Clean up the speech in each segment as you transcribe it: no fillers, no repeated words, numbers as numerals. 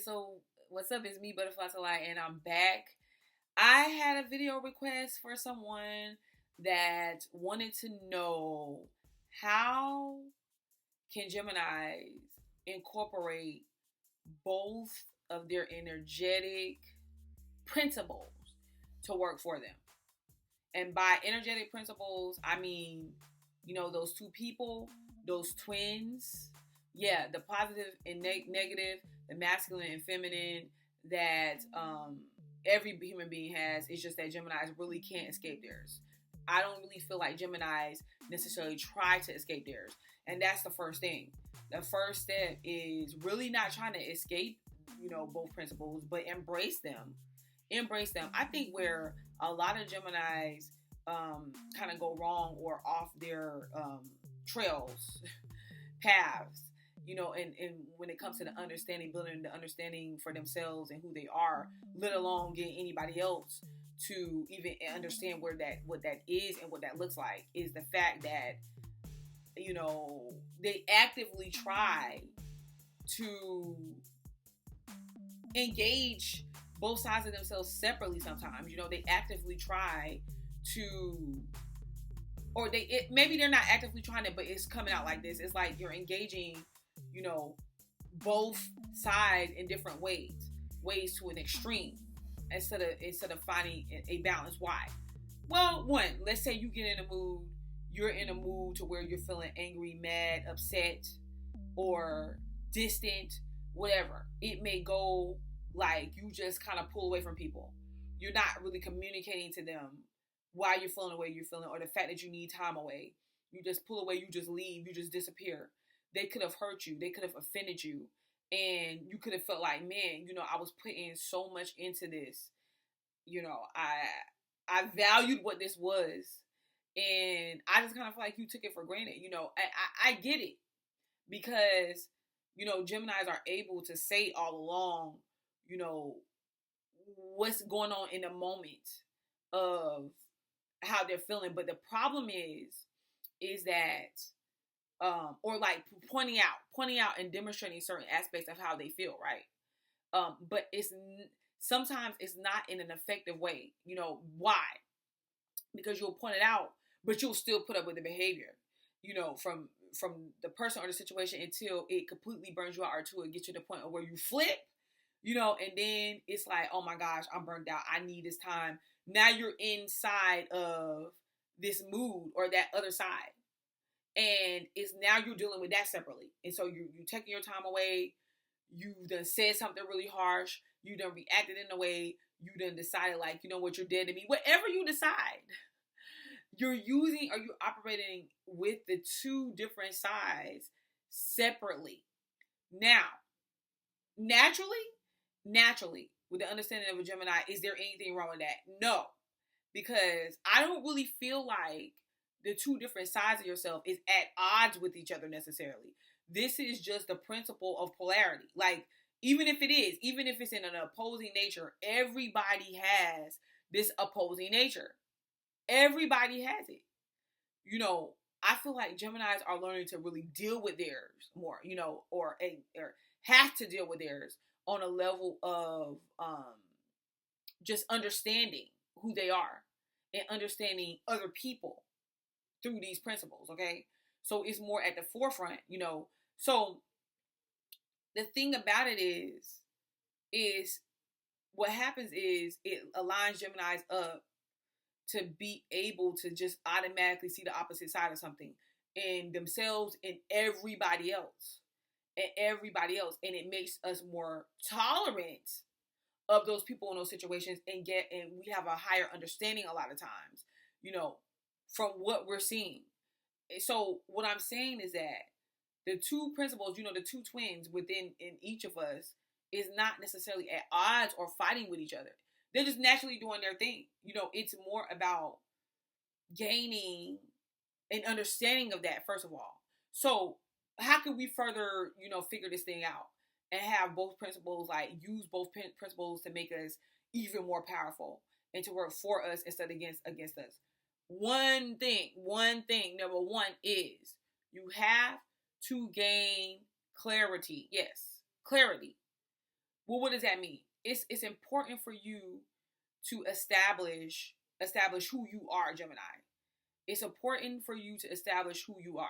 So what's up? It's me, Butterfly to Light, and I'm back. I had a video request for someone that wanted to know how can Geminis incorporate both of their energetic principles to work for them. And by energetic principles, I mean, those two people, those twins. Yeah, the positive and negative, the masculine and feminine that every human being has. It's just that Geminis really can't escape theirs. I don't really feel like Geminis necessarily try to escape theirs. And that's the first thing. The first step is really not trying to escape, both principles, but embrace them. Embrace them. I think where a lot of Geminis kind of go wrong or off their trails, paths, and when it comes to the understanding, building the understanding for themselves and who they are, let alone getting anybody else to even understand what that is and what that looks like, is the fact that they actively try to engage both sides of themselves separately. Sometimes they actively try to, or maybe they're not actively trying to, but it's coming out like this. It's like you're engaging both sides in different ways to an extreme, instead of finding a balance. Why? Well, one, let's say you're in a mood to where you're feeling angry, mad, upset, or distant, whatever. It may go like you just kind of pull away from people. You're not really communicating to them why you're feeling the way you're feeling, or the fact that you need time away. You just pull away, you just leave, you just disappear. They could have hurt you, they could have offended you, and you could have felt like, man, I was putting so much into this. I valued what this was, and I just kind of feel like you took it for granted. I get it, because Geminis are able to say all along, what's going on in the moment of how they're feeling. But the problem is that, or like pointing out and demonstrating certain aspects of how they feel, right? But sometimes it's not in an effective way. Why? Because you'll point it out, but you'll still put up with the behavior, from the person or the situation, until it completely burns you out, or to it gets you to the point of where you flip, and then it's like, oh my gosh, I'm burned out. I need this time. Now you're inside of this mood or that other side. And it's now you're dealing with that separately. And so you taking your time away. You done said something really harsh. You done reacted in a way. You done decided, like, you know what, you're dead to me. Whatever you decide, you're using, or you're operating with the two different sides separately. Now, naturally, with the understanding of a Gemini, is there anything wrong with that? No. Because I don't really feel like the two different sides of yourself is at odds with each other necessarily. This is just the principle of polarity. Like, even if it's in an opposing nature, everybody has this opposing nature. Everybody has it. I feel like Geminis are learning to really deal with theirs more, or have to deal with theirs on a level of just understanding who they are and understanding other people through these principles, okay? So it's more at the forefront, So the thing about it is what happens is it aligns Geminis up to be able to just automatically see the opposite side of something in themselves and everybody else. And it makes us more tolerant of those people in those situations, and we have a higher understanding a lot of times, from what we're seeing. So what I'm saying is that the two principles, the two twins in each of us, is not necessarily at odds or fighting with each other. They're just naturally doing their thing. It's more about gaining an understanding of that, first of all. So how can we further, figure this thing out and have both principles, like use both principles to make us even more powerful and to work for us instead of against us? One thing, number one, is you have to gain clarity. Yes, clarity. Well, what does that mean? It's important for you to establish who you are, Gemini. It's important for you to establish who you are.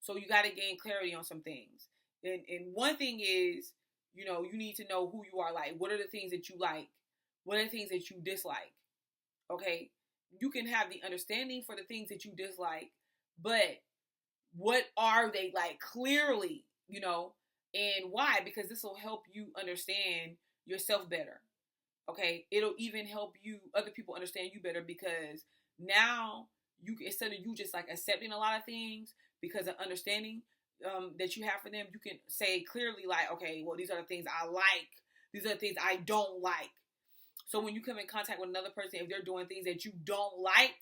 So you got to gain clarity on some things. And one thing is, you need to know who you are. Like, what are the things that you like? What are the things that you dislike? Okay? You can have the understanding for the things that you dislike, but what are they like clearly, and why? Because this will help you understand yourself better. Okay? It'll even help other people understand you better, because now instead of you just like accepting a lot of things because of understanding that you have for them, you can say clearly like, okay, well, these are the things I like. These are the things I don't like. So when you come in contact with another person, if they're doing things that you don't like,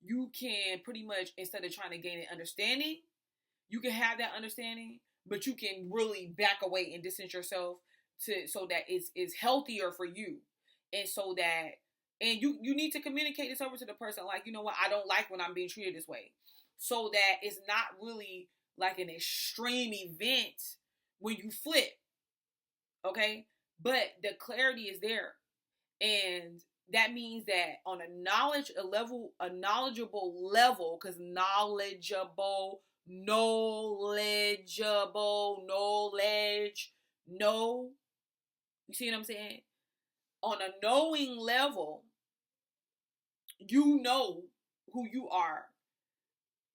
you can pretty much, instead of trying to gain an understanding, you can have that understanding, but you can really back away and distance yourself so that it's healthier for you. And so that, and you need to communicate this over to the person, like, you know what, I don't like when I'm being treated this way. So that it's not really like an extreme event when you flip. Okay? But the clarity is there. And that means that on a knowledgeable level, because knowledge, no. You see what I'm saying? On a knowing level, you know who you are.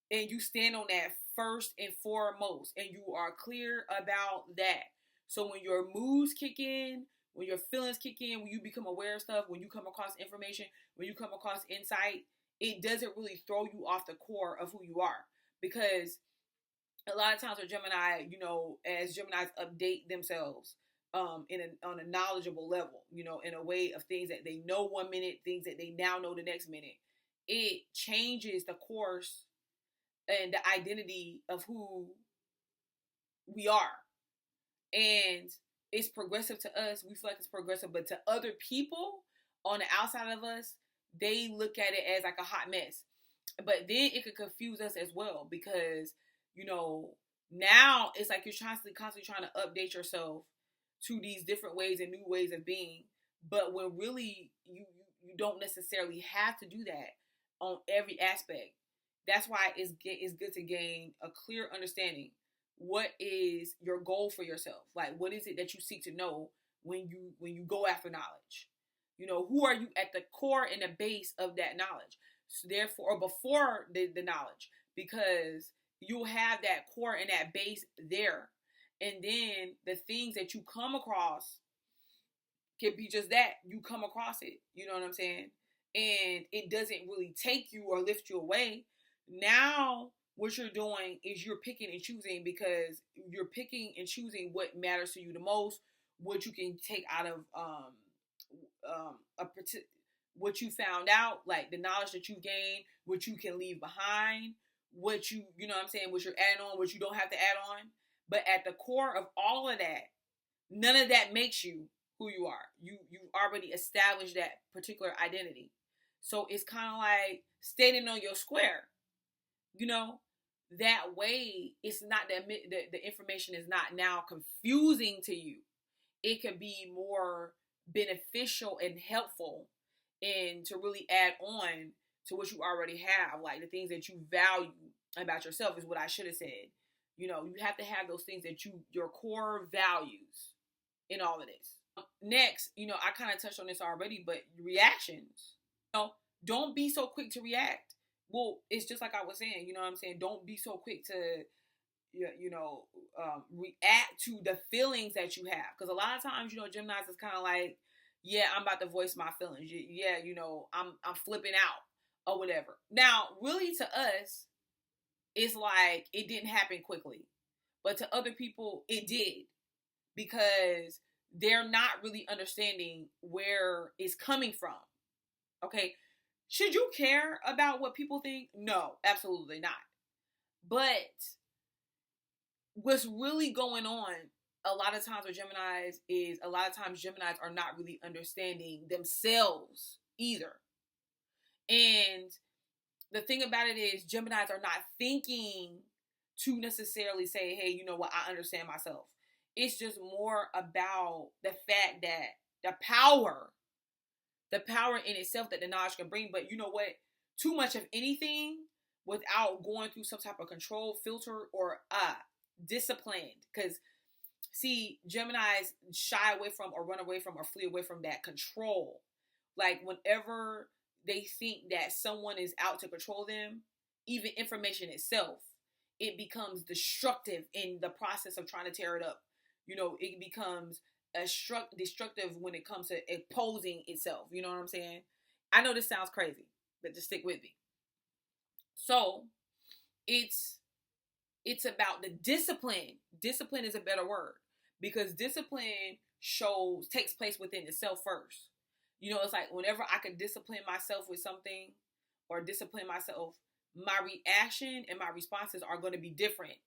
And you stand on that first and foremost. And you are clear about that. So when your moods kick in, when your feelings kick in, when you become aware of stuff, when you come across information, when you come across insight, it doesn't really throw you off the core of who you are. Because a lot of times with Gemini, as Geminis update themselves on a knowledgeable level, in a way of things that they know 1 minute, things that they now know the next minute, it changes the course and the identity of who we are. And it's progressive to us. We feel like it's progressive, but to other people on the outside of us, they look at it as like a hot mess. But then it could confuse us as well, because, now it's like you're constantly trying to update yourself to these different ways and new ways of being. But when really you don't necessarily have to do that on every aspect. That's why it's good to gain a clear understanding. What is your goal for yourself? Like, what is it that you seek to know when you go after knowledge? Who are you at the core and the base of that knowledge? So therefore, or before the knowledge, because you'll have that core and that base there. And then the things that you come across can be just that. You come across it. You know what I'm saying? And it doesn't really take you or lift you away. Now, what you're doing is you're picking and choosing, because you're picking and choosing what matters to you the most, what you can take out of what you found out, like the knowledge that you gained, what you can leave behind, what you know what I'm saying, what you're adding on, what you don't have to add on. But at the core of all of that, none of that makes you who you are. You already established that particular identity. So it's kind of like standing on your square. That way it's not that the information is not now confusing to you. It could be more beneficial and helpful, and to really add on to what you already have, like the things that you value about yourself is what I should have said. You have to have those things that your core values in all of this. Next, I kind of touched on this already, but reactions. Don't be so quick to react. Well, it's just like I was saying, you know what I'm saying? Don't be so quick to, react to the feelings that you have. Because a lot of times, Geminis is kind of like, yeah, I'm about to voice my feelings. Yeah, I'm flipping out or whatever. Now, really to us, it's like it didn't happen quickly. But to other people, it did. Because they're not really understanding where it's coming from. Okay? Should you care about what people think? No, absolutely not. But what's really going on a lot of times with Geminis is Geminis are not really understanding themselves either. And the thing about it is Geminis are not thinking to necessarily say, hey, you know what, I understand myself. It's just more about the fact that the power in itself that the knowledge can bring. But you know what? Too much of anything without going through some type of control filter or disciplined. Because see, Geminis shy away from or run away from or flee away from that control. Like whenever they think that someone is out to control them, even information itself, it becomes destructive in the process of trying to tear it up. You know, it becomes destructive when it comes to opposing itself. You know what I'm saying? I know this sounds crazy, but just stick with me. So it's about the discipline. Discipline is a better word, because discipline takes place within itself first. You know, it's like whenever I can discipline myself with something or discipline myself, my reaction and my responses are going to be different.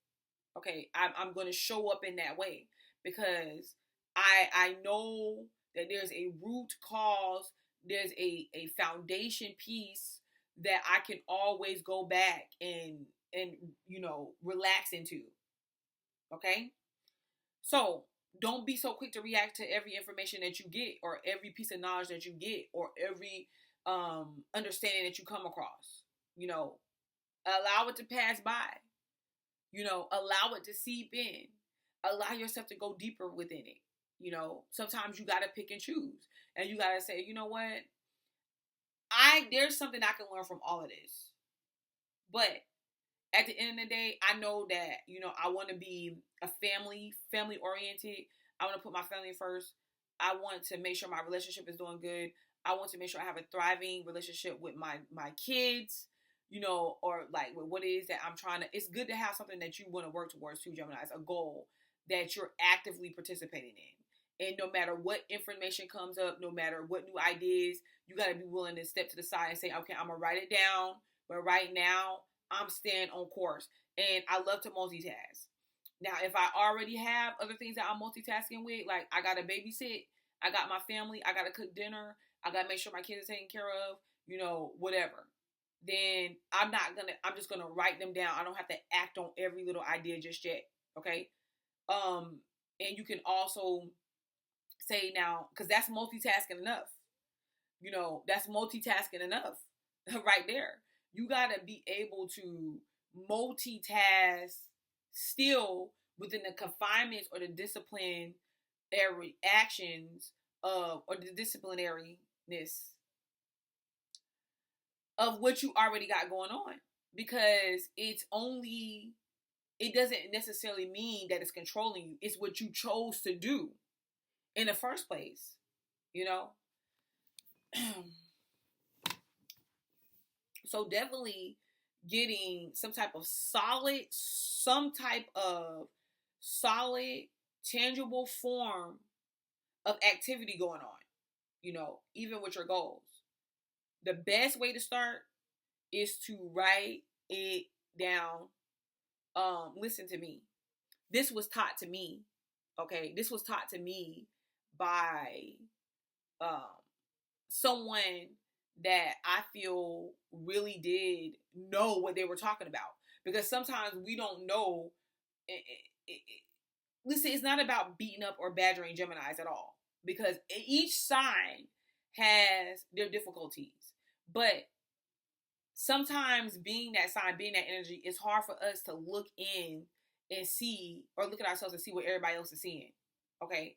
Okay, I'm going to show up in that way because I know that there's a root cause, there's a foundation piece that I can always go back and you know, relax into. Okay? So, don't be so quick to react to every information that you get or every piece of knowledge that you get or every understanding that you come across. You know, allow it to pass by. You know, allow it to seep in. Allow yourself to go deeper within it. You know, sometimes you got to pick and choose. And you got to say, you know what? There's something I can learn from all of this. But at the end of the day, I know that, you know, I want to be a family oriented. I want to put my family first. I want to make sure my relationship is doing good. I want to make sure I have a thriving relationship with my kids, you know, or like with what it is that I'm trying to. It's good to have something that you want to work towards too, Gemini. It's a goal that you're actively participating in. And no matter what information comes up, no matter what new ideas, you got to be willing to step to the side and say, okay, I'm going to write it down. But right now, I'm staying on course. And I love to multitask. Now, if I already have other things that I'm multitasking with, like I got to babysit, I got my family, I got to cook dinner, I got to make sure my kids are taken care of, you know, whatever. Then I'm just going to write them down. I don't have to act on every little idea just yet. Okay. And you can also say now, because that's multitasking enough. You know, that's multitasking enough right there. You got to be able to multitask still within the confinements or the disciplinary actions of, or the disciplinariness of what you already got going on. Because it doesn't necessarily mean that it's controlling you. It's what you chose to do in the first place, you know? So definitely getting some type of solid, tangible form of activity going on, you know, even with your goals. The best way to start is to write it down. Listen to me. This was taught to me. Okay. This was taught to me by, someone that I feel really did know what they were talking about. Because sometimes we don't know. Listen, it's not about beating up or badgering Geminis at all. Because each sign has their difficulties. But sometimes being that sign, being that energy, it's hard for us to look in and see, or look at ourselves and see what everybody else is seeing. Okay?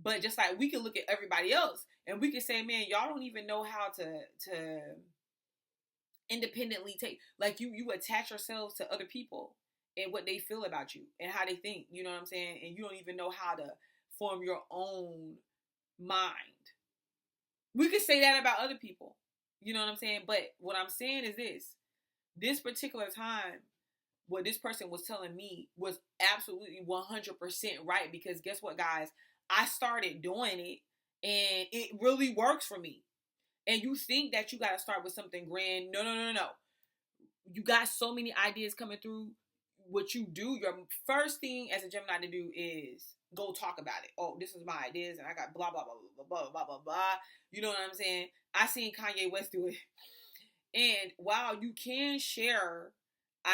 But just like we can look at everybody else and we can say, man, y'all don't even know how to independently take, like you attach yourselves to other people and what they feel about you and how they think, you know what I'm saying? And you don't even know how to form your own mind. We could say that about other people, you know what I'm saying? But what I'm saying is this particular time, what this person was telling me was absolutely 100% right, because guess what, guys? I started doing it and it really works for me. And you think that you got to start with something grand. No. You got so many ideas coming through. What you do, your first thing as a Gemini to do is go talk about it. Oh, this is my ideas and I got blah, blah, blah, blah, blah, blah, blah, blah. You know what I'm saying? I seen Kanye West do it. And while you can share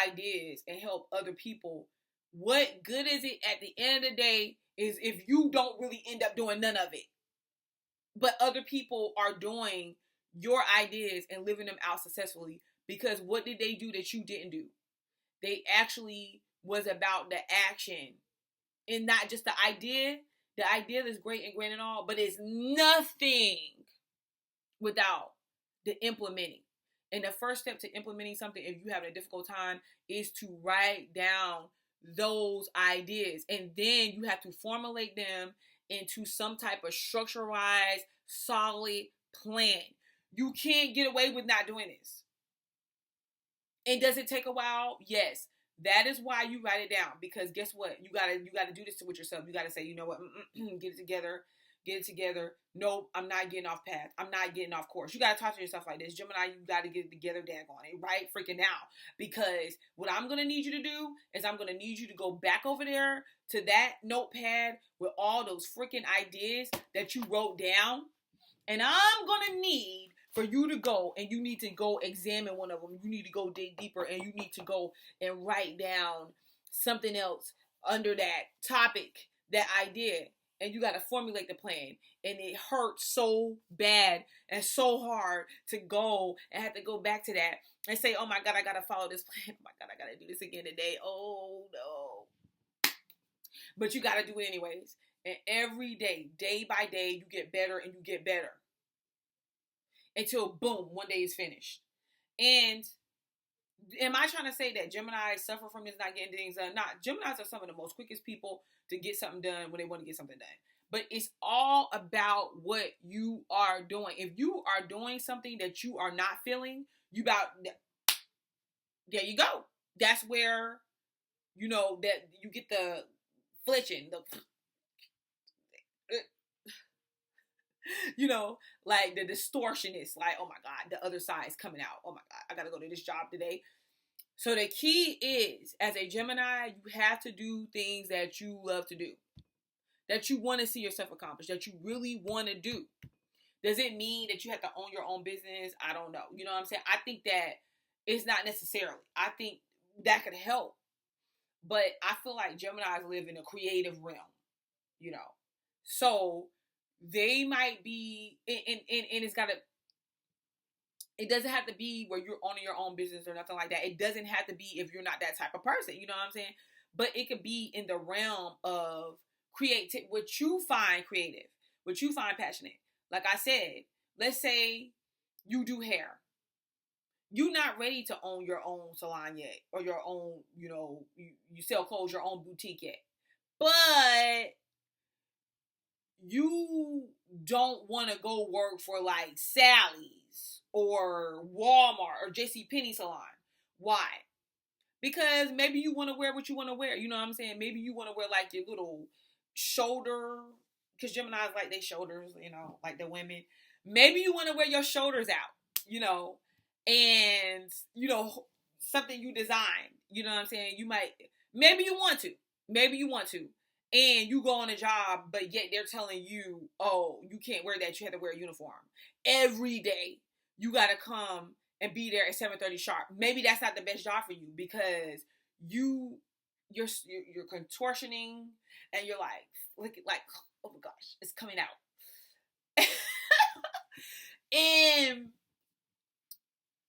ideas and help other people, What good is it at the end of the day is if you don't really end up doing none of it, but other people are doing your ideas and living them out successfully? Because what did they do that you didn't do? They actually was about the action and not just the idea. The idea is great and great and all, but it's nothing without the implementing. And the first step to implementing something, if you have a difficult time, is to write down those ideas. And then you have to formulate them into some type of structurized, solid plan. You can't get away with not doing this. And does it take a while? Yes. That is why you write it down. Because guess what? You gotta do this with yourself. You gotta say, you know what? Get it together. Get it together. Nope, I'm not getting off path. I'm not getting off course. You gotta talk to yourself like this. Gemini, you gotta get it together, daggone it, right? Freaking now. Because what I'm gonna need you to do is I'm gonna need you to go back over there to that notepad with all those freaking ideas that you wrote down. And I'm gonna need for you to go, and you need to go examine one of them. You need to go dig deeper, and you need to go and write down something else under that topic, that idea. And you got to formulate the plan. And it hurts so bad and so hard to go and have to go back to that and say, oh my God, I got to follow this plan. Oh my God, I got to do this again today. Oh no. But you got to do it anyways. And every day by day, you get better and you get better. Until boom, one day is finished. And am I trying to say that Geminis suffer from this not getting things done? Not. Geminis are some of the most quickest people to get something done when they want to get something done. But it's all about what you are doing. If you are doing something that you are not feeling, there you go. That's where, that you get the flinching, like the distortion is like, oh my God, the other side is coming out. Oh my God, I got to go to this job today. So the key is, as a Gemini, you have to do things that you love to do, that you want to see yourself accomplish, that you really want to do. Does it mean that you have to own your own business? I don't know. You know what I'm saying? I think that it's not necessarily. I think that could help. But I feel like Geminis live in a creative realm, So they might be, and it's got to, it doesn't have to be where you're owning your own business or nothing like that. It doesn't have to be if you're not that type of person. You know what I'm saying? But it could be in the realm of creative, what you find creative, what you find passionate. Like I said, let's say you do hair. You're not ready to own your own salon yet, or your own, you sell clothes, your own boutique yet. But you don't want to go work for like Sally's or Walmart or JCPenney salon. Why? Because maybe you want to wear what you want to wear. You know what I'm saying? Maybe you want to wear like your little shoulder, because Gemini's like they shoulders, like the women. Maybe you want to wear your shoulders out, and, something you designed. You know what I'm saying? Maybe you want to. And you go on a job, but yet they're telling you, oh, you can't wear that. You have to wear a uniform. Every day, you got to come and be there at 7:30 sharp. Maybe that's not the best job for you, because you're contortioning and you're like, oh my gosh, it's coming out. And,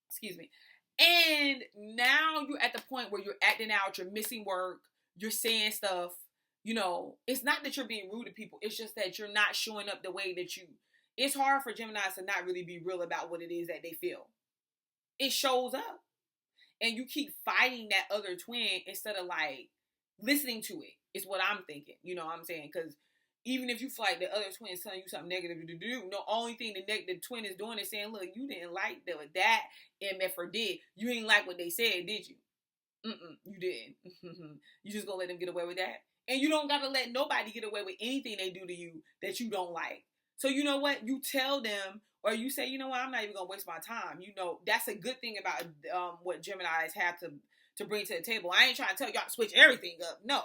excuse me. And now you're at the point where you're acting out, you're missing work, you're saying stuff. It's not that you're being rude to people. It's just that you're not showing up the way that it's hard for Geminis to not really be real about what it is that they feel. It shows up. And you keep fighting that other twin instead of like listening to it. It's what I'm thinking. You know what I'm saying? Because even if you feel like the other twin is telling you something negative to do, the only thing the twin is doing is saying, look, you didn't like that MF or did. You didn't like what they said, did you? You didn't. You just gonna let them get away with that? And you don't got to let nobody get away with anything they do to you that you don't like. So you know what? You tell them, or you say, you know what? I'm not even going to waste my time. That's a good thing about what Geminis have to bring to the table. I ain't trying to tell y'all to switch everything up. No,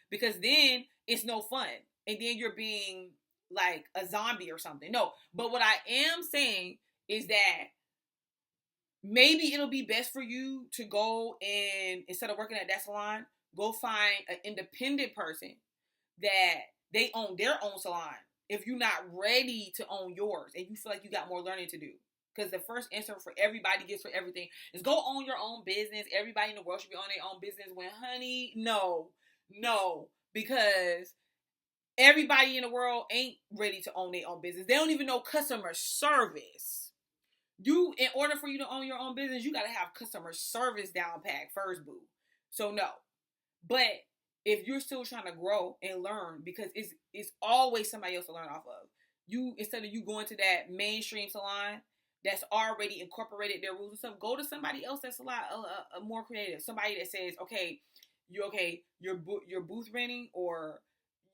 because then it's no fun. And then you're being like a zombie or something. No, but what I am saying is that maybe it'll be best for you to go and, instead of working at that salon, go find an independent person that they own their own salon if you're not ready to own yours and you feel like you got more learning to do. Because the first answer for everybody gets for everything is go own your own business. Everybody in the world should be on their own business. When, honey, no. Because everybody in the world ain't ready to own their own business. They don't even know customer service. In order for you to own your own business, you got to have customer service down pat first, boo. So no. But if you're still trying to grow and learn, because it's always somebody else to learn off of. Instead of you going to that mainstream salon that's already incorporated their rules and stuff, go to somebody else that's a lot more creative. Somebody that says, okay, you're booth renting, or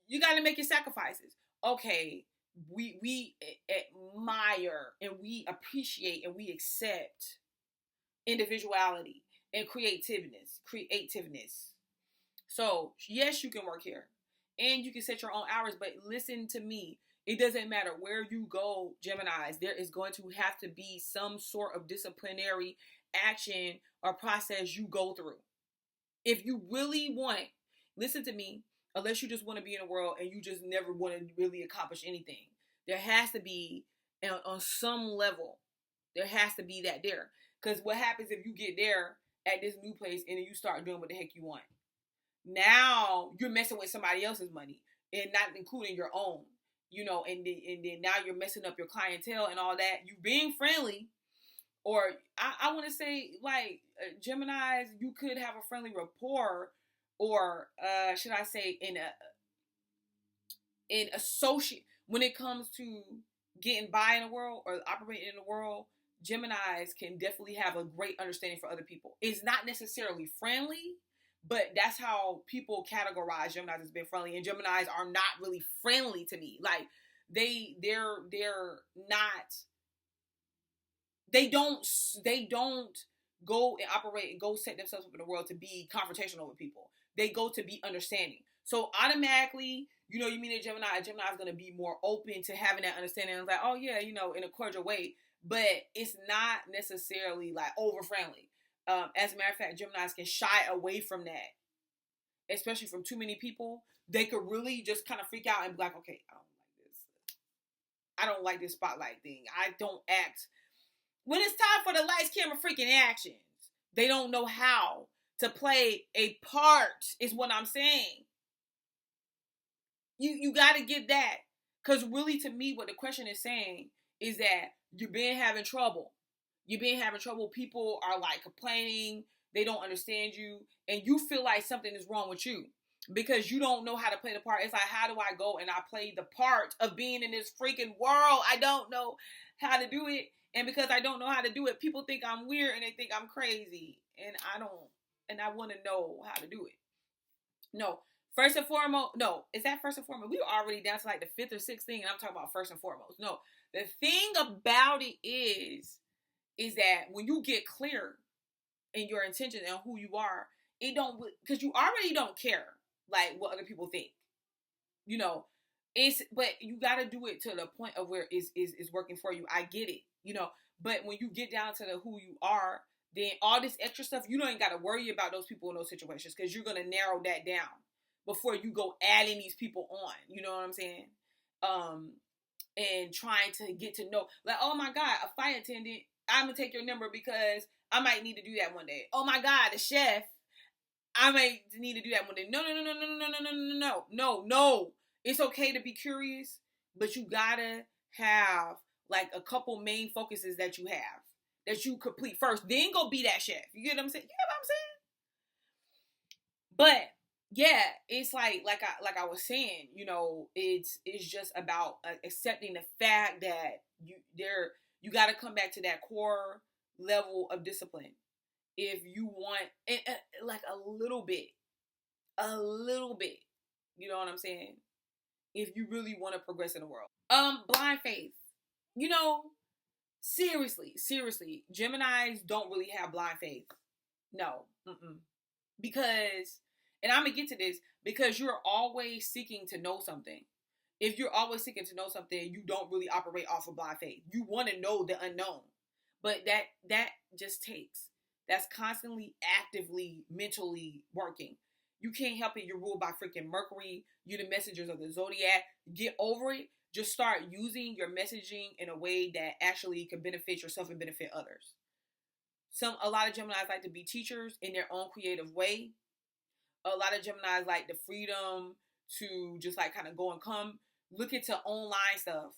you got to make your sacrifices. Okay, we admire and we appreciate and we accept individuality and creativeness. So yes, you can work here and you can set your own hours, but listen to me. It doesn't matter where you go, Geminis, there is going to have to be some sort of disciplinary action or process you go through. If you really want, listen to me, unless you just want to be in the world and you just never want to really accomplish anything, there has to be, on some level, there has to be that there. Because what happens if you get there at this new place and then you start doing what the heck you want? Now you're messing with somebody else's money and not including your own. And then now you're messing up your clientele and all that. You being friendly, or I want to say, like, Geminis, you could have a friendly rapport, or should I say, in associate, when it comes to getting by in the world or operating in the world, Geminis can definitely have a great understanding for other people. It's not necessarily friendly, but that's how people categorize Geminis as being friendly. And Geminis are not really friendly to me. Like, they're not, they don't go and operate and go set themselves up in the world to be confrontational with people. They go to be understanding. So automatically, you meet a Gemini is going to be more open to having that understanding. It's like, oh yeah, in a cordial way, but it's not necessarily like over friendly. As a matter of fact, Geminis can shy away from that, especially from too many people. They could really just kind of freak out and be like, okay, I don't like this spotlight thing. I don't act. When it's time for the lights, camera, freaking actions, they don't know how to play a part, is what I'm saying. You got to get that. Because really, to me, what the question is saying is that you've been having trouble. People are like complaining. They don't understand you. And you feel like something is wrong with you because you don't know how to play the part. It's like, how do I go and I play the part of being in this freaking world? I don't know how to do it. And because I don't know how to do it, people think I'm weird and they think I'm crazy. And I don't. And I want to know how to do it. No. First and foremost, no. Is that first and foremost? We were already down to like the fifth or sixth thing, and I'm talking about first and foremost. No. The thing about it is that when you get clear in your intentions and who you are, it don't, because you already don't care like what other people think. But you got to do it to the point of where it's working for you. I get it, but when you get down to who you are, then all this extra stuff, you don't even got to worry about those people in those situations because you're going to narrow that down before you go adding these people on. You know what I'm saying? And trying to get to know, like, oh my God, a flight attendant, I'm going to take your number because I might need to do that one day. Oh my God, the chef, I might need to do that one day. No. It's okay to be curious, but you gotta have like a couple main focuses that you have, that you complete first, then go be that chef. You get what I'm saying? But yeah, it's like I was saying, it's just about accepting the fact that you got to come back to that core level of discipline if you want like a little bit, you know what I'm saying? If you really want to progress in the world. Blind faith. Seriously, Geminis don't really have blind faith. No. Because, and I'm going to get to this, because you're always seeking to know something. If you're always seeking to know something, you don't really operate off of blind faith. You want to know the unknown. But that just takes, that's constantly, actively, mentally working. You can't help it. You're ruled by freaking Mercury. You're the messengers of the zodiac. Get over it. Just start using your messaging in a way that actually can benefit yourself and benefit others. A lot of Geminis like to be teachers in their own creative way. A lot of Geminis like the freedom to just like kind of go and come. Look into online stuff.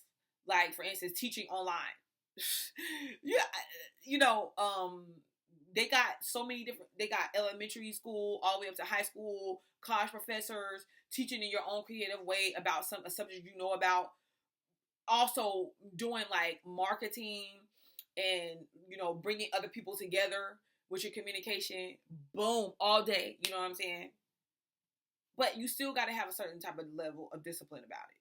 Like, for instance, teaching online. Yeah, they got so many different, they got elementary school all the way up to high school, college professors teaching in your own creative way about a subject you know about. Also doing like marketing and, bringing other people together with your communication. Boom, all day. You know what I'm saying? But you still got to have a certain type of level of discipline about it.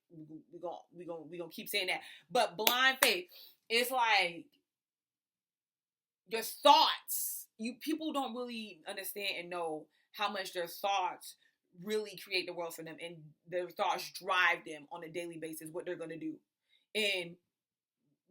We gonna keep saying that. But blind faith, it's like your thoughts. People don't really understand and know how much their thoughts really create the world for them, and their thoughts drive them on a daily basis what they're gonna do. And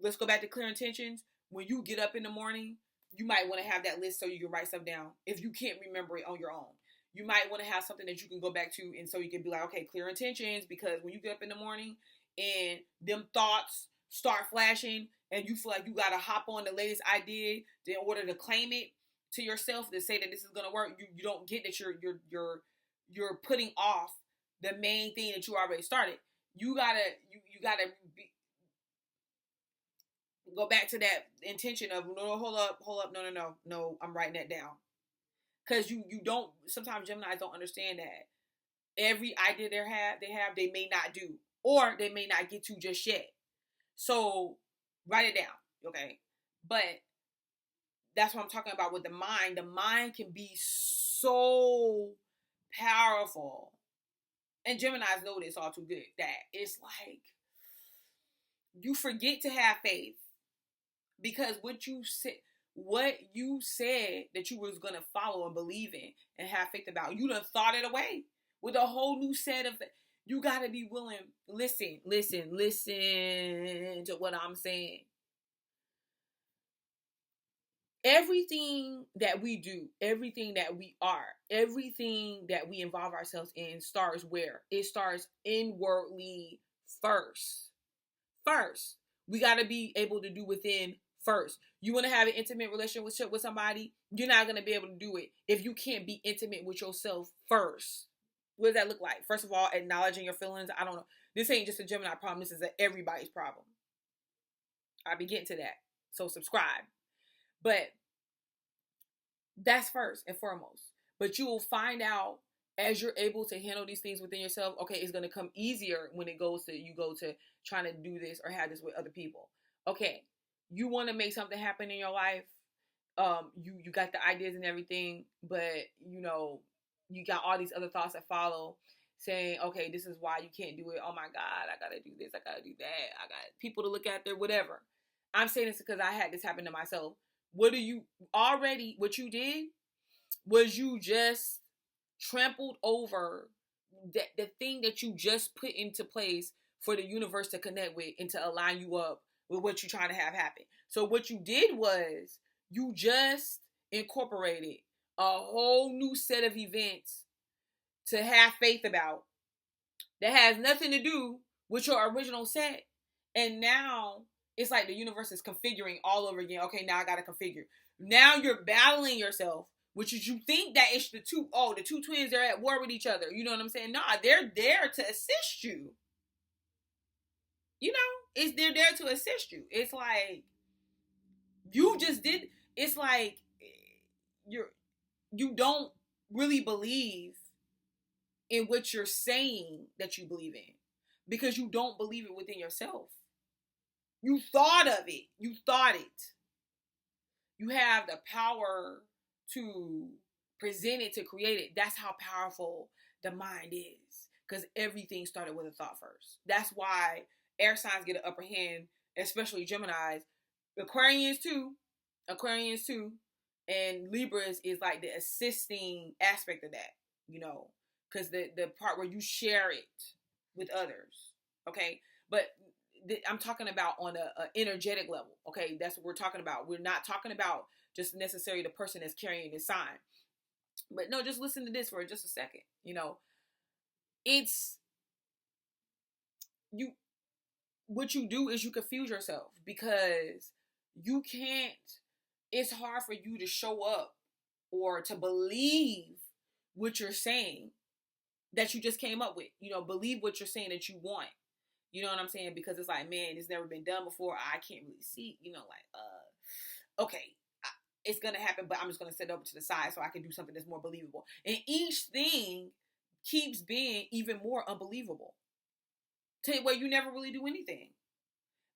let's go back to clear intentions. When you get up in the morning, you might want to have that list so you can write stuff down if you can't remember it on your own. You might want to have something that you can go back to, and so you can be like, okay, clear intentions, because when you get up in the morning and them thoughts start flashing and you feel like you got to hop on the latest idea in order to claim it to yourself, to say that this is going to work, you don't get that you're putting off the main thing that you already started. You gotta go back to that intention of, no, hold up, no, I'm writing that down. Because you don't, sometimes Geminis don't understand that every idea they may not do, or they may not get to just yet. So write it down, okay? But that's what I'm talking about with the mind. The mind can be so powerful. And Geminis know this all too good, that it's like you forget to have faith because what you said that you was going to follow and believe in and have faith about, you done thought it away with a whole new set of, you got to be willing. Listen to what I'm saying. Everything that we do, everything that we are, everything that we involve ourselves in starts where? It starts inwardly first. First. We got to be able to do within first. You want to have an intimate relationship with somebody, you're not going to be able to do it if you can't be intimate with yourself first. What does that look like? First of all, acknowledging your feelings. I don't know. This ain't just a Gemini problem. This is everybody's problem. I'll be getting to that. So subscribe. But that's first and foremost. But you will find out as you're able to handle these things within yourself, okay, it's going to come easier when you go to trying to do this or have this with other people. Okay, you want to make something happen in your life. You got the ideas and everything, but you got all these other thoughts that follow saying, okay, this is why you can't do it. Oh my God, I got to do this. I got to do that. I got people to look at there, whatever. I'm saying this because I had this happen to myself. What you did was you just trampled over the thing that you just put into place for the universe to connect with and to align you up with what you're trying to have happen. So what you did was you just incorporated a whole new set of events to have faith about that has nothing to do with your original set. And now it's like the universe is configuring all over again. Okay, now I got to configure. Now you're battling yourself, which is you think that it's the two twins, they're at war with each other. You know what I'm saying? Nah, they're there to assist you. They're there to assist you. It's like you just did. It's like you don't really believe in what you're saying that you believe in because you don't believe it within yourself. You thought of it. You thought it. You have the power to present it, to create it. That's how powerful the mind is. Because everything started with a thought first. That's why air signs get an upper hand, especially Geminis. Aquarians too. And Libras is like the assisting aspect of that, because the part where you share it with others. Okay. But I'm talking about on a energetic level. Okay. That's what we're talking about. We're not talking about just necessarily the person that's carrying the sign. But no, just listen to this for just a second. It's you. What you do is you confuse yourself because you can't. It's hard for you to show up or to believe what you're saying that you just came up with. Believe what you're saying that you want. You know what I'm saying? Because it's like, man, it's never been done before. I can't really see, okay, it's going to happen, but I'm just going to set it over to the side so I can do something that's more believable. And each thing keeps being even more unbelievable to where you never really do anything.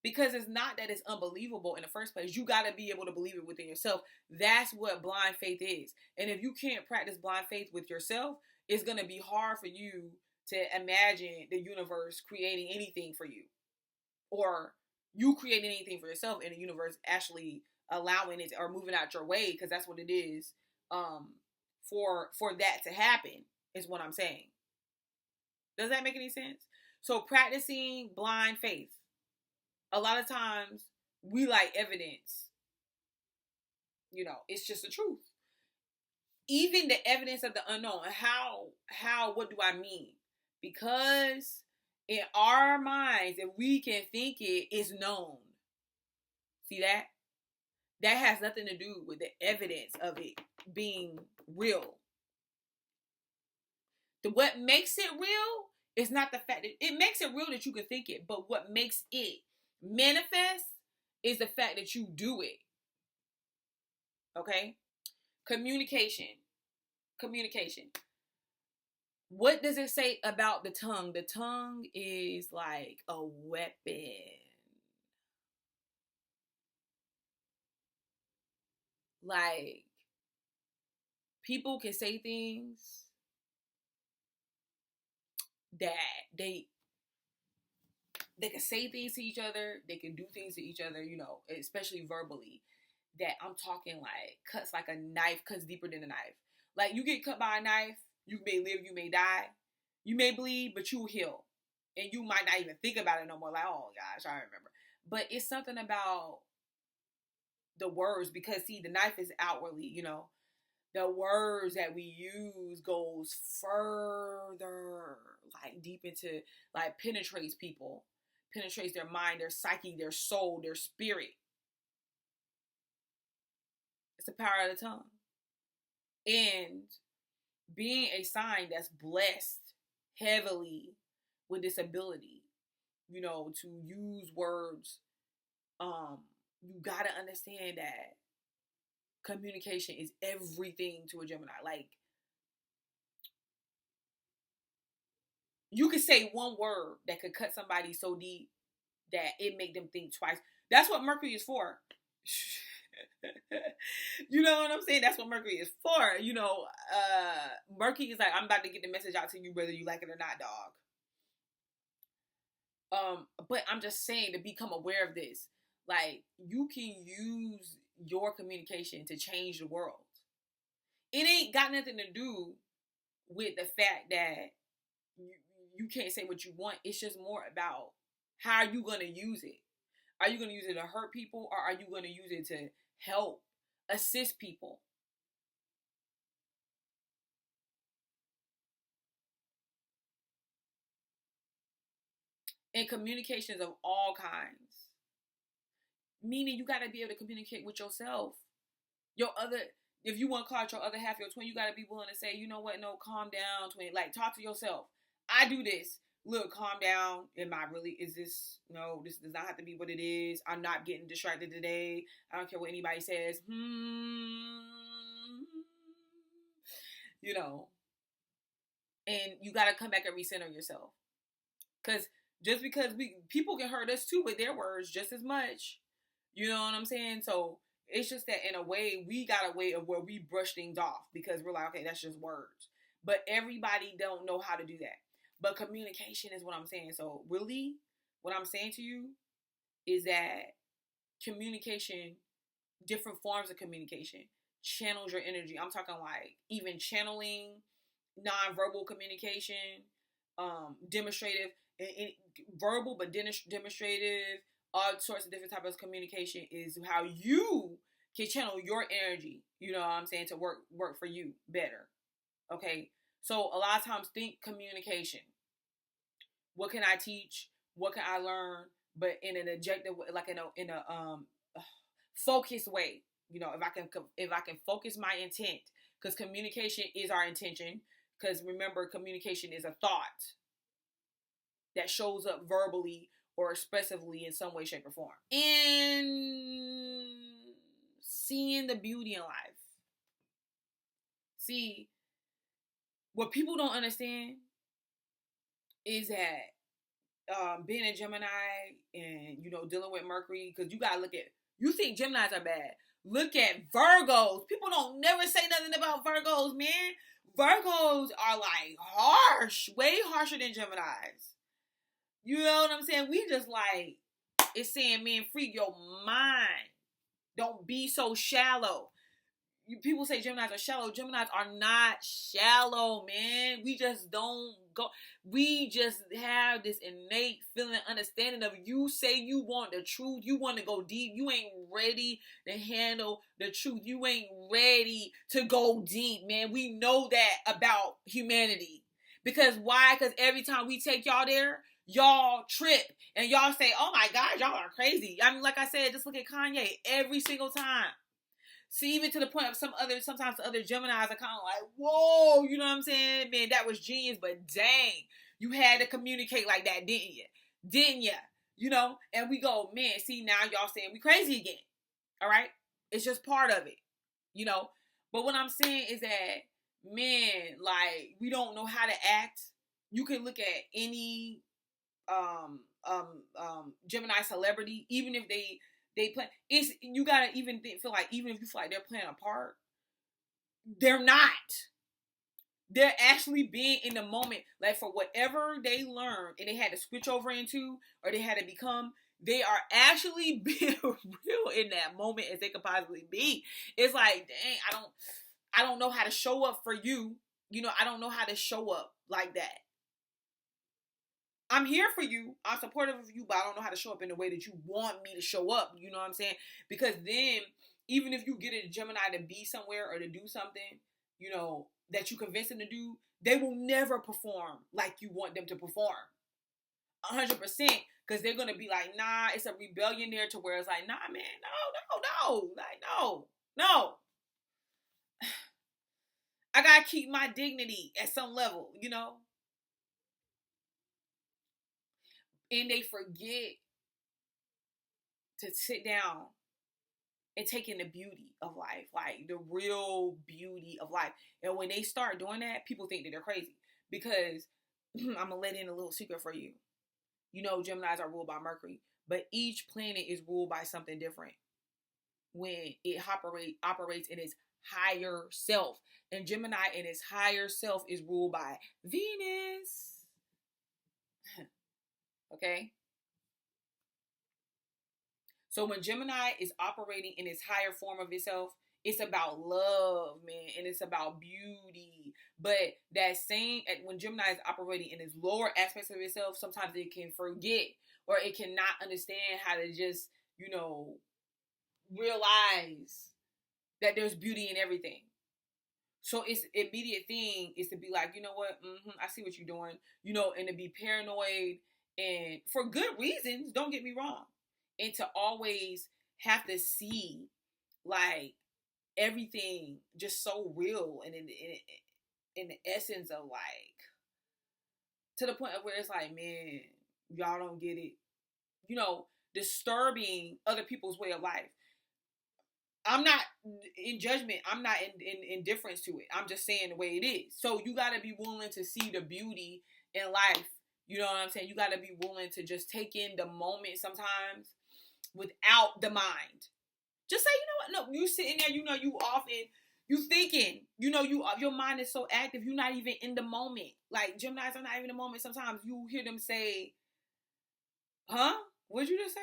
Because it's not that it's unbelievable in the first place. You got to be able to believe it within yourself. That's what blind faith is. And if you can't practice blind faith with yourself, it's going to be hard for you to imagine the universe creating anything for you. Or you creating anything for yourself and the universe actually allowing it or moving out your way, because that's what it is, for that to happen, is what I'm saying. Does that make any sense? So practicing blind faith. A lot of times we like evidence. It's just the truth. Even the evidence of the unknown. What do I mean? Because in our minds, if we can think it, it's known. See that? That has nothing to do with the evidence of it being real. What makes it real is not the fact that it makes it real that you can think it, but what makes it manifest is the fact that you do it. Okay? Communication. What does it say about the tongue? The tongue is like a weapon. Like, people can say things that they can say things to each other. They can do things to each other, especially verbally. That I'm talking like cuts like a knife, cuts deeper than a knife. Like, you get cut by a knife, you may live, you may die, you may bleed, but you will heal. And you might not even think about it no more. Like, oh gosh, I remember. But it's something about the words, because see, the knife is outwardly, the words that we use goes further, like deep into, like penetrates people, penetrates their mind, their psyche, their soul, their spirit. It's the power of the tongue. And being a sign that's blessed heavily with this ability, to use words, you gotta understand that communication is everything to a Gemini. Like, you could say one word that could cut somebody so deep that it make them think twice. That's what Mercury is for. You know what I'm saying? That's what Mercury is for. Mercury is like, I'm about to get the message out to you whether you like it or not, dog. But I'm just saying, to become aware of this. Like, you can use your communication to change the world. It ain't got nothing to do with the fact that you can't say what you want. It's just more about how are you going to use it. Are you going to use it to hurt people, or are you going to use it to help, assist people? And communications of all kinds. Meaning, you got to be able to communicate with yourself. If you want to call it your other half, your twin, you got to be willing to say, you know what? No, calm down, twin. Like, talk to yourself. I do this. Look, calm down. No, this does not have to be what it is. I'm not getting distracted today. I don't care what anybody says. And you got to come back and recenter yourself. Because just because people can hurt us too with their words just as much. You know what I'm saying? So it's just that in a way, we got a way of where we brush things off because we're like, okay, that's just words. But everybody don't know how to do that. But communication is what I'm saying. So really, what I'm saying to you is that communication, different forms of communication, channels your energy. I'm talking like even channeling, nonverbal communication, demonstrative, verbal but demonstrative, all sorts of different types of communication is how you can channel your energy, you know what I'm saying, to work for you better. Okay. So a lot of times think communication. What can I teach? What can I learn? But in an objective way, like in a focused way. You know, if I can focus my intent, because communication is our intention. Because remember, communication is a thought that shows up verbally or expressively in some way, shape, or form. And seeing the beauty in life. See, what people don't understand is that being a Gemini and, you know, dealing with Mercury, because you gotta look at, you think Geminis are bad. Look at Virgos. People don't never say nothing about Virgos, man. Virgos are like harsh, way harsher than Geminis. You know what I'm saying? We just like, it's saying, man, free your mind. Don't be so shallow. People say Geminis are shallow. Geminis are not shallow, man. We just don't go. We just have this innate feeling, understanding of, you say you want the truth. You want to go deep. You ain't ready to handle the truth. You ain't ready to go deep, man. We know that about humanity. Because why? Because every time we take y'all there, y'all trip. And y'all say, oh my God, y'all are crazy. I mean, like I said, just look at Kanye every single time. See, even to the point of sometimes the other Geminis are kind of like, whoa, you know what I'm saying? Man, that was genius, but dang, you had to communicate like that, didn't you? Didn't you? You know? And we go, man, see, now y'all saying we crazy again. All right? It's just part of it, you know? But what I'm saying is that, man, like, we don't know how to act. You can look at any Gemini celebrity, even if they play, it's, you gotta even feel like, even if you feel like they're playing a part, they're not. They're actually being in the moment, like for whatever they learned and they had to switch over into, or they had to become, they are actually being real in that moment as they could possibly be. It's like, dang, I don't know how to show up for you. You know, I don't know how to show up like that. I'm here for you. I'm supportive of you, but I don't know how to show up in the way that you want me to show up. You know what I'm saying? Because then, even if you get a Gemini to be somewhere or to do something, you know, that you convince them to do, they will never perform like you want them to perform. 100%. Because they're going to be like, nah, it's a rebellion there, to where it's like, nah, man, no. Like, no. I got to keep my dignity at some level, you know? And they forget to sit down and take in the beauty of life, like the real beauty of life. And when they start doing that, people think that they're crazy. Because I'm going to let in a little secret for you. You know, Geminis are ruled by Mercury, but each planet is ruled by something different when it operates in its higher self. And Gemini in its higher self is ruled by Venus. Okay? So when Gemini is operating in its higher form of itself, it's about love, man, and it's about beauty. But that same, when Gemini is operating in its lower aspects of itself, sometimes it can forget, or it cannot understand how to just, you know, realize that there's beauty in everything. So its immediate thing is to be like, you know what, I see what you're doing, you know, and to be paranoid, and for good reasons, don't get me wrong. And to always have to see, like, everything just so real, and in the essence of, like, to the point of where it's like, man, y'all don't get it. You know, disturbing other people's way of life. I'm not in judgment. I'm not in indifference to it. I'm just saying the way it is. So you got to be willing to see the beauty in life. You know what I'm saying? You got to be willing to just take in the moment sometimes without the mind. Just say, you know what? No, you sitting there, you know, you off and you thinking, you know, your mind is so active, you're not even in the moment. Like, Geminis are not even in the moment. Sometimes you hear them say, huh? What'd you just say?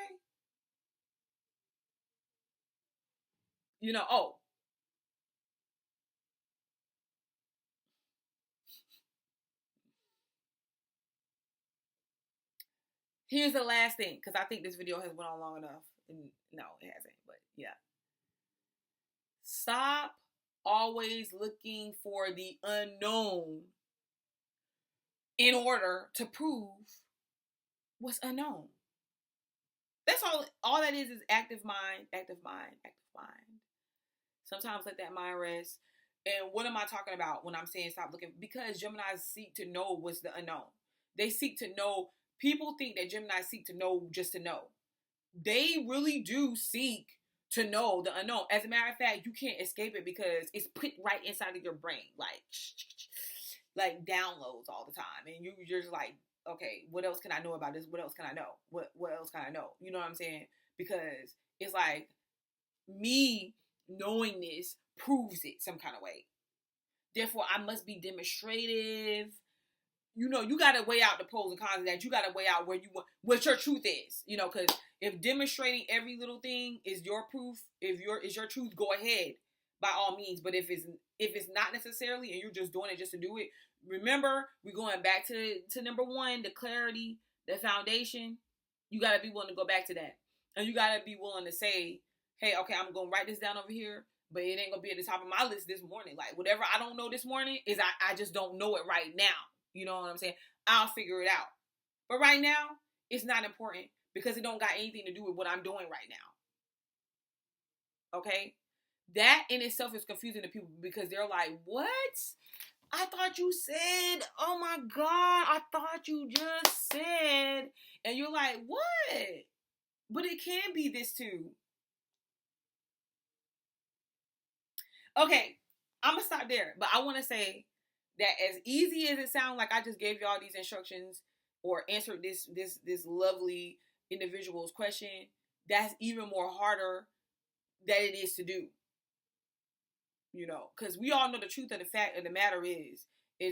You know, oh. Here's the last thing, because I think this video has went on long enough. And no, it hasn't, but yeah. Stop always looking for the unknown in order to prove what's unknown. That's all that is active mind, active mind, active mind. Sometimes let that mind rest. And what am I talking about when I'm saying stop looking? Because Geminis seek to know what's the unknown. They seek to know. People think that Geminis seek to know just to know. They really do seek to know the unknown. As a matter of fact, you can't escape it because it's put right inside of your brain. Like downloads all the time. And you're just like, okay, what else can I know about this? What else can I know? What else can I know? You know what I'm saying? Because it's like me knowing this proves it some kind of way. Therefore, I must be demonstrative. You know, you got to weigh out the pros and cons of that. You got to weigh out what your truth is. You know, because if demonstrating every little thing is your proof, is your truth, go ahead by all means. But if it's not necessarily and you're just doing it just to do it, remember, we're going back to number one, the clarity, the foundation. You got to be willing to go back to that. And you got to be willing to say, hey, okay, I'm going to write this down over here, but it ain't going to be at the top of my list this morning. Like, whatever I don't know this morning is I just don't know it right now. You know what I'm saying? I'll figure it out. But right now, it's not important because it don't got anything to do with what I'm doing right now. Okay? That in itself is confusing to people because they're like, what? I thought you said, oh my God, I thought you just said. And you're like, what? But it can be this too. Okay, I'm going to stop there. But I want to say that as easy as it sounds, like I just gave y'all these instructions or answered this lovely individual's question, that's even more harder than it is to do. You know, because we all know the truth of the fact of the matter is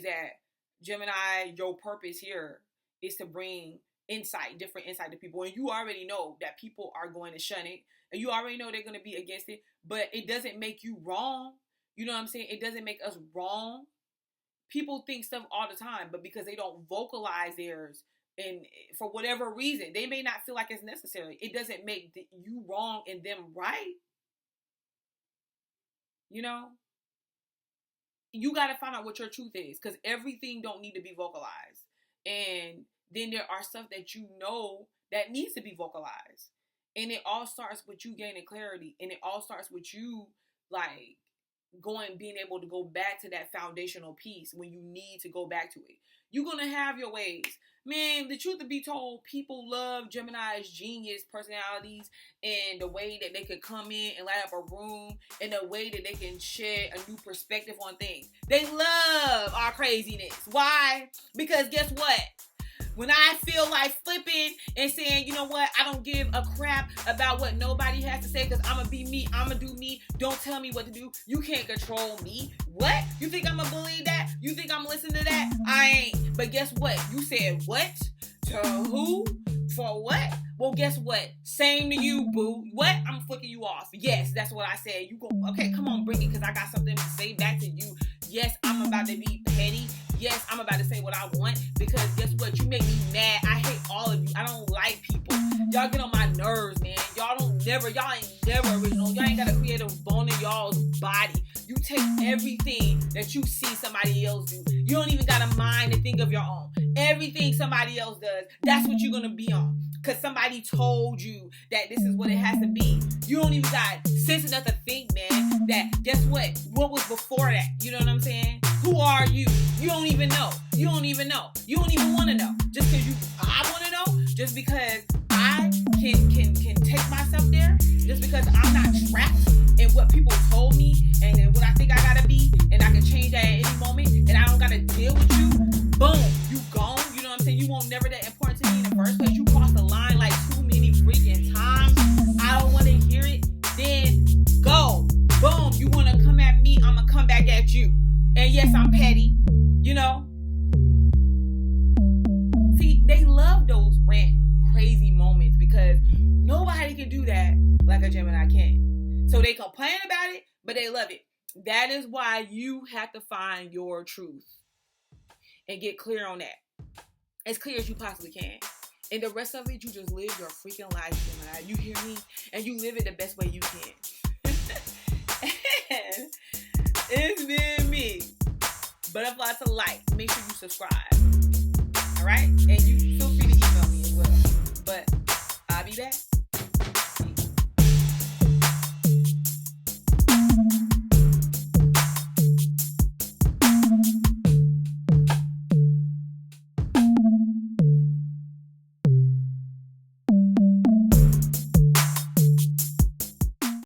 that Gemini, your purpose here is to bring different insight to people. And you already know that people are going to shun it. And you already know they're going to be against it. But it doesn't make you wrong. You know what I'm saying? It doesn't make us wrong. People think stuff all the time, but because they don't vocalize theirs, and for whatever reason, they may not feel like it's necessary. It doesn't make you wrong and them right. You know? You got to find out what your truth is, because everything don't need to be vocalized. And then there are stuff that you know that needs to be vocalized. And it all starts with you gaining clarity. And it all starts with you, like, being able to go back to that foundational piece when you need to go back to it. You're going to have your ways. Man, the truth to be told, people love Gemini's genius personalities and the way that they could come in and light up a room and the way that they can share a new perspective on things. They love our craziness. Why? Because guess what? When I feel like flipping and saying, you know what, I don't give a crap about what nobody has to say because I'm going to be me, I'm going to do me, don't tell me what to do, you can't control me. What? You think I'm going to believe that? You think I'm listening to that? I ain't. But guess what? You said what? To who? For what? Well, guess what? Same to you, boo. What? I'm flicking you off. Yes, that's what I said. You go, okay, come on, bring it because I got something to say back to you. Yes, I'm about to be petty. Yes, I'm about to say what I want because guess what? You make me mad. I hate all of you. I don't like people. Y'all get on my nerves, man. Y'all ain't never original. Y'all ain't got a creative bone in y'all's body. You take everything that you see somebody else do. You don't even got a mind to think of your own. Everything somebody else does, that's what you're going to be on. Because somebody told you that this is what it has to be. You don't even got sense enough to think, man, that guess what? What was before that? You know what I'm saying? Who are you? You don't even know. You don't even know. You don't even want to know. Just because I want to know. Just because I can take myself there. Just because I'm not trapped in what people told me and what I think I gotta be, and I can change that at any moment, and I don't gotta deal with you. Boom, you gone. You know what I'm saying? You won't never that important to me in the first place. You crossed the line like too many freaking times. I don't want to hear it. Then go. Boom. You want to come at me? I'm gonna come back at you. And yes, I'm petty. You know. See, they love those rant crazy moments because nobody can do that like a Gemini can. So they complain about it, but they love it. That is why you have to find your truth and get clear on that. As clear as you possibly can. And the rest of it, you just live your freaking life, Gemini. You hear me? And you live it the best way you can. It's been me. Butterfly to like. Make sure you subscribe. Alright? And you feel free to email me as well. But I'll be back.